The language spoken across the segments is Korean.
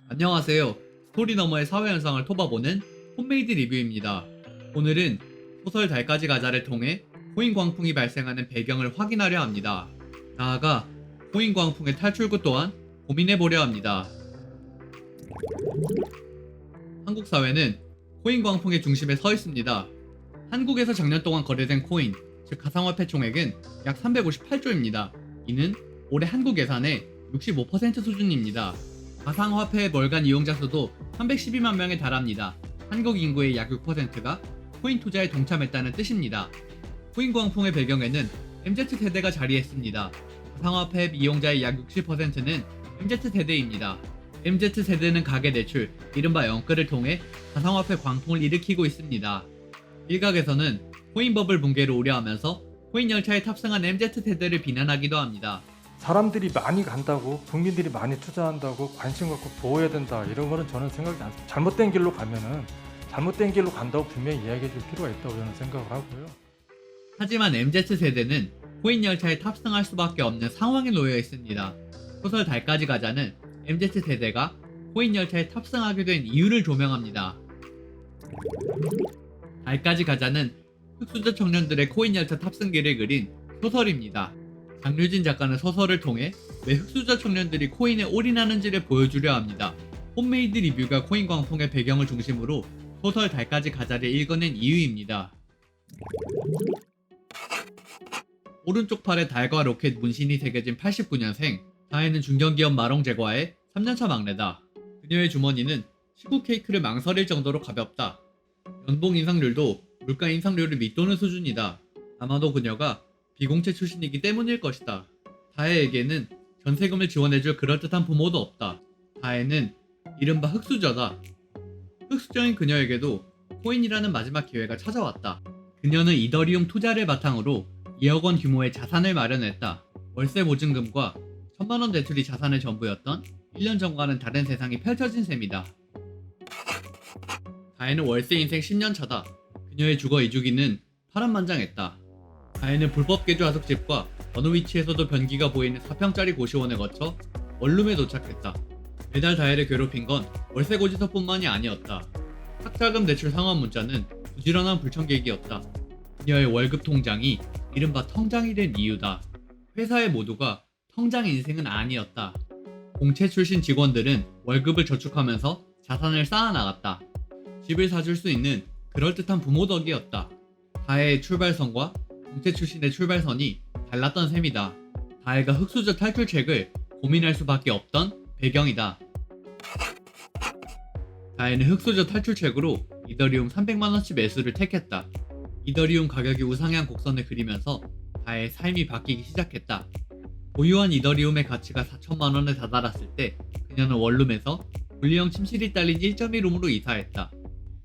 안녕하세요. 스토리 너머의 사회 현상을 톱아보는 홈메이드 리뷰입니다. 오늘은 소설 달까지 가자를 통해 코인 광풍이 발생하는 배경을 확인하려 합니다. 나아가 코인 광풍의 탈출구 또한 고민해보려 합니다. 한국 사회는 코인 광풍의 중심에 서 있습니다. 한국에서 작년 동안 거래된 코인, 즉 가상화폐 총액은 약 358조입니다. 이는 올해 한국 예산의 65% 수준입니다. 가상화폐 월간 이용자 수도 312만 명에 달합니다. 한국 인구의 약 6%가 코인 투자에 동참했다는 뜻입니다. 코인 광풍의 배경에는 MZ세대가 자리했습니다. 가상화폐 이용자의 약 60%는 MZ세대입니다. MZ세대는 가계대출, 이른바 영끌을 통해 가상화폐 광풍을 일으키고 있습니다. 일각에서는 코인버블 붕괴를 우려하면서 코인 열차에 탑승한 MZ세대를 비난하기도 합니다. 사람들이 많이 간다고, 국민들이 많이 투자한다고 관심 갖고 보호해야 된다, 이런 거는 저는 생각이 안 듭니다. 잘못된 길로 가면은 잘못된 길로 간다고 분명히 이야기해 줄 필요가 있다고 저는 생각을 하고요. 하지만 MZ세대는 코인 열차에 탑승할 수밖에 없는 상황에 놓여 있습니다. 소설 달까지 가자는 MZ세대가 코인 열차에 탑승하게 된 이유를 조명합니다. 달까지 가자는 흑수저 청년들의 코인 열차 탑승기를 그린 소설입니다. 장류진 작가는 소설을 통해 왜 흑수저 청년들이 코인에 올인하는지를 보여주려 합니다. 홈메이드 리뷰가 코인 광풍의 배경을 중심으로 소설 달까지 가자를 읽어낸 이유입니다. 오른쪽 팔에 달과 로켓 문신이 새겨진 89년생, 다혜는 중견기업 마롱제과의 3년차 막내다. 그녀의 주머니는 식후 케이크를 망설일 정도로 가볍다. 연봉 인상률도 물가 인상률을 밑도는 수준이다. 아마도 그녀가 비공채 출신이기 때문일 것이다. 다혜에게는 전세금을 지원해줄 그럴듯한 부모도 없다. 다혜는 이른바 흑수저다. 흑수저인 그녀에게도 코인이라는 마지막 기회가 찾아왔다. 그녀는 이더리움 투자를 바탕으로 2억 원 규모의 자산을 마련했다. 월세 보증금과 1000만원 대출이 자산의 전부였던 1년 전과는 다른 세상이 펼쳐진 셈이다. 다혜는 월세 인생 10년 차다. 그녀의 주거 이주기는 파란만장했다. 다혜는 불법 개조 하숙집과 어느 위치에서도 변기가 보이는 4평짜리 고시원에 거쳐 원룸에 도착했다. 매달 다혜를 괴롭힌 건 월세 고지서뿐만이 아니었다. 학자금 대출 상환 문자는 부지런한 불청객이었다. 그녀의 월급 통장이 이른바 통장이 된 이유다. 회사의 모두가 통장 인생은 아니었다. 공채 출신 직원들은 월급을 저축하면서 자산을 쌓아나갔다. 집을 사줄 수 있는 그럴듯한 부모 덕이었다. 다혜의 출발선과 공채 출신의 출발선이 달랐던 셈이다. 다혜가 흑수저 탈출책을 고민할 수밖에 없던 배경이다. 다혜는 흑수저 탈출책으로 이더리움 300만원치 매수를 택했다. 이더리움 가격이 우상향 곡선을 그리면서 다혜의 삶이 바뀌기 시작했다. 보유한 이더리움의 가치가 4천만원에 다다랐을 때 그녀는 원룸에서 분리형 침실이 딸린 1.1룸으로 이사했다.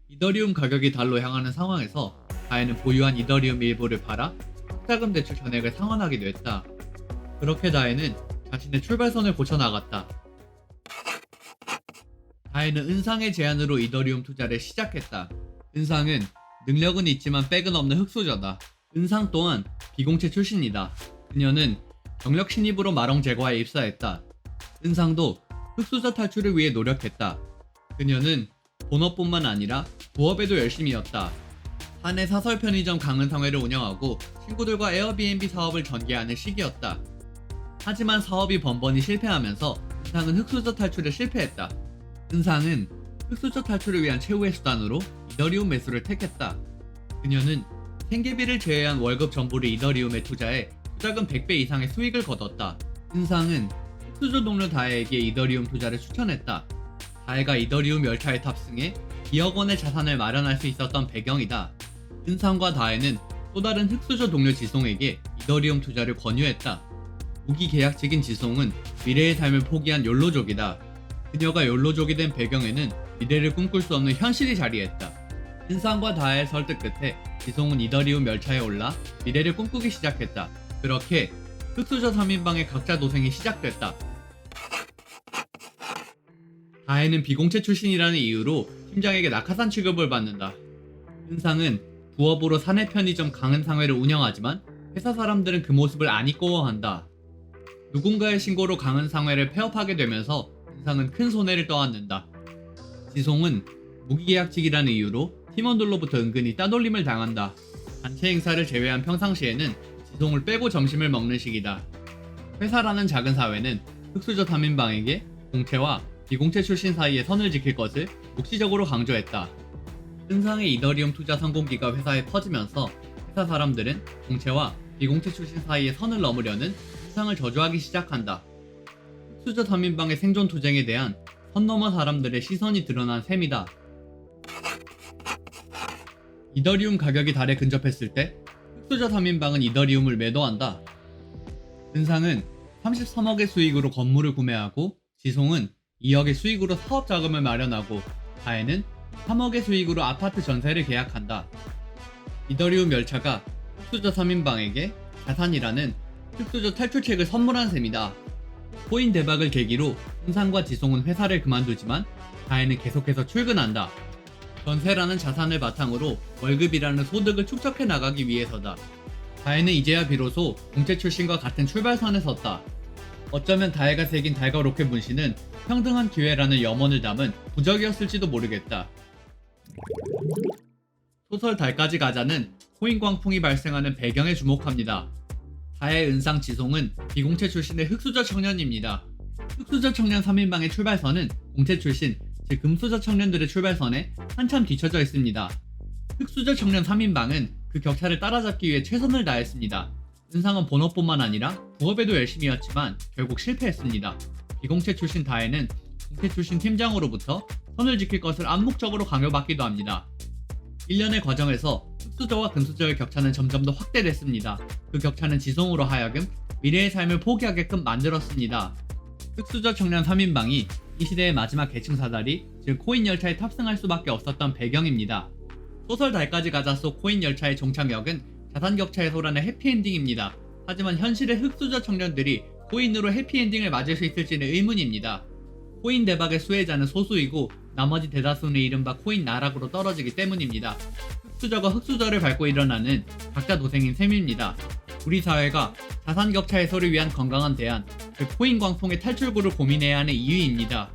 이더리움 가격이 달로 향하는 상황에서 다혜는 보유한 이더리움 일부를 팔아 학자금 대출 전액을 상환하기도 했다. 그렇게 다혜는 자신의 출발선을 고쳐나갔다. 다혜는 은상의 제안으로 이더리움 투자를 시작했다. 은상은 능력은 있지만 백은 없는 흑수저다. 은상 또한 비공채 출신이다. 그녀는 경력 신입으로 마롱제과에 입사했다. 은상도 흑수저 탈출을 위해 노력했다. 그녀는 본업뿐만 아니라 부업에도 열심이었다. 사내 사설 편의점 강은상회를 운영하고 친구들과 에어비앤비 사업을 전개하는 시기였다. 하지만 사업이 번번이 실패하면서 은상은 흑수저 탈출에 실패했다. 은상은 흑수저 탈출을 위한 최후의 수단으로 이더리움 매수를 택했다. 그녀는 생계비를 제외한 월급 전부를 이더리움에 투자해 투자금 100배 이상의 수익을 거뒀다. 은상은 흑수저 동료 다혜에게 이더리움 투자를 추천했다. 다혜가 이더리움 열차에 탑승해 2억 원의 자산을 마련할 수 있었던 배경이다. 은상과 다혜는 또 다른 흑수저 동료 지송에게 이더리움 투자를 권유했다. 무기계약직인 지송은 미래의 삶을 포기한 욜로족이다. 그녀가 욜로족이 된 배경에는 미래를 꿈꿀 수 없는 현실이 자리했다. 은상과 다혜의 설득 끝에 지송은 이더리움 열차에 올라 미래를 꿈꾸기 시작했다. 그렇게 흑수저 3인방의 각자 도생이 시작됐다. 다혜는 비공채 출신이라는 이유로 팀장에게 낙하산 취급을 받는다. 은상은 부업으로 사내 편의점 강은상회를 운영하지만 회사 사람들은 그 모습을 안 이꺼워한다. 누군가의 신고로 강은상회를 폐업하게 되면서 은상은 큰 손해를 떠안는다. 지송은 무기계약직이라는 이유로 팀원들로부터 은근히 따돌림을 당한다. 단체 행사를 제외한 평상시에는 지송을 빼고 점심을 먹는 시기다. 회사라는 작은 사회는 흑수저 3인방에게 공채와 비공채 출신 사이에 선을 지킬 것을 묵시적으로 강조했다. 은상의 이더리움 투자 성공기가 회사에 퍼지면서 회사 사람들은 공채와 비공채 출신 사이에 선을 넘으려는 은상을 저주하기 시작한다. 흑수저 3인방의 생존 투쟁에 대한 선 넘은 사람들의 시선이 드러난 셈이다. 이더리움 가격이 달에 근접했을 때 흑수저 3인방은 이더리움을 매도한다. 은상은 33억의 수익으로 건물을 구매하고 지송은 2억의 수익으로 사업 자금을 마련하고 다혜는 3억의 수익으로 아파트 전세를 계약한다. 이더리움 열차가 흑수저 3인방에게 자산이라는 흑수저 탈출책을 선물한 셈이다. 코인 대박을 계기로 은상과 지송은 회사를 그만두지만 다혜는 계속해서 출근한다. 전세라는 자산을 바탕으로 월급이라는 소득을 축적해 나가기 위해서다. 다혜는 이제야 비로소 공채 출신과 같은 출발선에 섰다. 어쩌면 다혜가 새긴 달과 로켓 문신은 평등한 기회라는 염원을 담은 부적이었을지도 모르겠다. 소설 달까지 가자는 코인 광풍이 발생하는 배경에 주목합니다. 다혜, 은상, 지송은 비공채 출신의 흑수저 청년입니다. 흑수저 청년 3인방의 출발선은 공채 출신, 즉 금수저 청년들의 출발선에 한참 뒤처져 있습니다. 흑수저 청년 3인방은 그 격차를 따라잡기 위해 최선을 다했습니다. 은상은 본업뿐만 아니라 부업에도 열심히였지만 결국 실패했습니다. 비공채 출신 다혜는 공채 출신 팀장으로부터 선을 지킬 것을 암묵적으로 강요받기도 합니다. 1년의 과정에서 흑수저와 금수저의 격차는 점점 더 확대됐습니다. 그 격차는 지송으로 하여금 미래의 삶을 포기하게끔 만들었습니다. 흑수저 청년 3인방이 이 시대의 마지막 계층 사다리, 즉 코인 열차에 탑승할 수밖에 없었던 배경입니다. 소설 달까지 가자 속 코인 열차의 종착역은 자산 격차 해소라는 해피엔딩입니다. 하지만 현실의 흑수저 청년들이 코인으로 해피엔딩을 맞을 수 있을지는 의문입니다. 코인 대박의 수혜자는 소수이고 나머지 대다수는 이른바 코인 나락으로 떨어지기 때문입니다. 흑수저가 흑수저를 밟고 일어나는 각자 도생인 셈입니다. 우리 사회가 자산 격차 해소를 위한 건강한 대안, 그 코인 광풍의 탈출구를 고민해야 하는 이유입니다.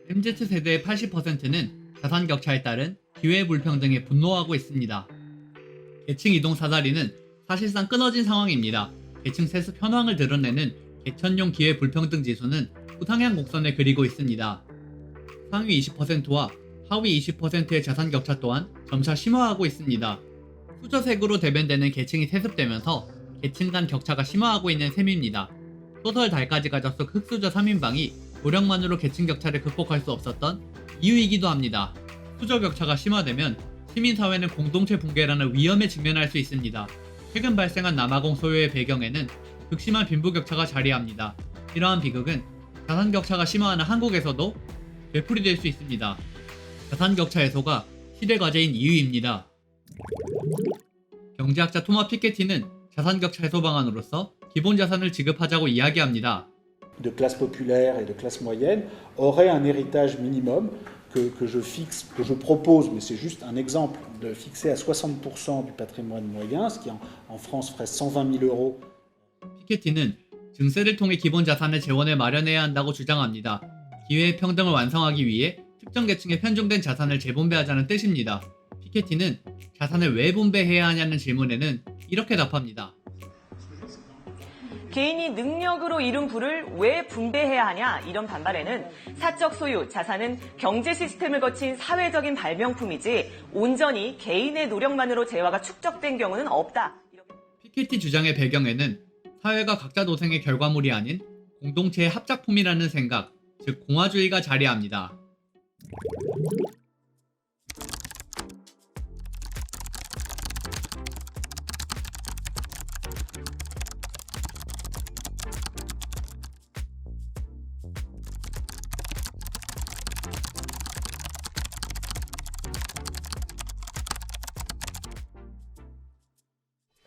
MZ세대의 80%는 자산 격차에 따른 기회 불평등에 분노하고 있습니다. 계층 이동 사다리는 사실상 끊어진 상황입니다. 계층 세습 현황을 드러내는 개천용 기회 불평등 지수는 우상향 곡선을 그리고 있습니다. 상위 20%와 하위 20%의 자산 격차 또한 점차 심화하고 있습니다. 수저색으로 대변되는 계층이 세습되면서 계층 간 격차가 심화하고 있는 셈입니다. 소설 달까지 가자 속 흑수저 3인방이 노력만으로 계층 격차를 극복할 수 없었던 이유이기도 합니다. 수저 격차가 심화되면 시민사회는 공동체 붕괴라는 위험에 직면할 수 있습니다. 최근 발생한 남아공 소요의 배경에는 극심한 빈부격차가 자리합니다. 이러한 비극은 자산격차가 심화하는 한국에서도 되풀이될 수 있습니다. 자산격차 해소가 시대과제인 이유입니다. 경제학자 토마 피케티는 자산격차 해소 방안으로서 기본 자산을 지급하자고 이야기합니다. de classe populaire et de classe moyenne aurait un héritage minimum que je fixe, que je propose, mais c'est juste un exemple, de fixer à 60% du patrimoine moyen, ce qui en France ferait 120 000 euros. 피케티는 증세를 통해 기본 자산의 재원을 마련해야 한다고 주장합니다. 기회의 평등을 완성하기 위해 특정 계층에 편중된 자산을 재분배하자는 뜻입니다. 피케티는 자산을 왜 분배해야 하냐는 질문에는 이렇게 답합니다. 개인이 능력으로 이룬 부를 왜 분배해야 하냐 이런 반발에는 사적 소유, 자산은 경제 시스템을 거친 사회적인 발명품이지 온전히 개인의 노력만으로 재화가 축적된 경우는 없다. 피케티 주장의 배경에는 사회가 각자 도생의 결과물이 아닌 공동체의 합작품이라는 생각, 즉 공화주의가 자리합니다.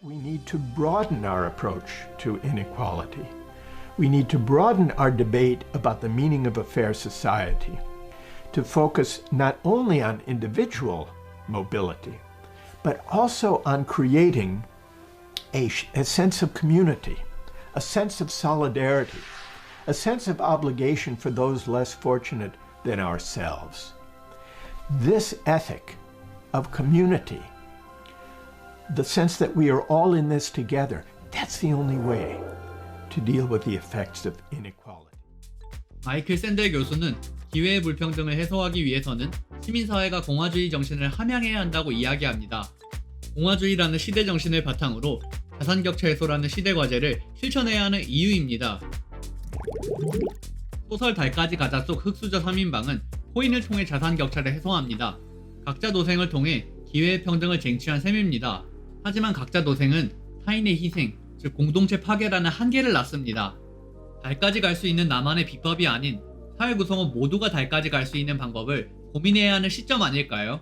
We need to broaden our approach to inequality. We need to broaden our debate about the meaning of a fair society, to focus not only on individual mobility, but also on creating a sense of community, a sense of solidarity, a sense of obligation for those less fortunate than ourselves. This ethic of community, the sense that we are all in this together, that's the only way to deal with the effects of inequality. 마이클 샌델 교수는 기회의 불평등을 해소하기 위해서는 시민사회가 공화주의 정신을 함양해야 한다고 이야기합니다. 공화주의라는 시대 정신을 바탕으로 자산격차 해소라는 시대 과제를 실천해야 하는 이유입니다. 소설 달까지 가자 속 흑수저 3인방은 코인을 통해 자산격차를 해소합니다. 각자 도생을 통해 기회의 평등을 쟁취한 셈입니다. 하지만 각자 도생은 타인의 희생, 즉 공동체 파괴라는 한계를 낳습니다. 달까지 갈 수 있는 나만의 비법이 아닌 사회 구성원 모두가 달까지 갈 수 있는 방법을 고민해야 하는 시점 아닐까요?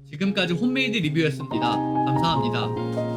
지금까지 홈메이드 리뷰였습니다. 감사합니다.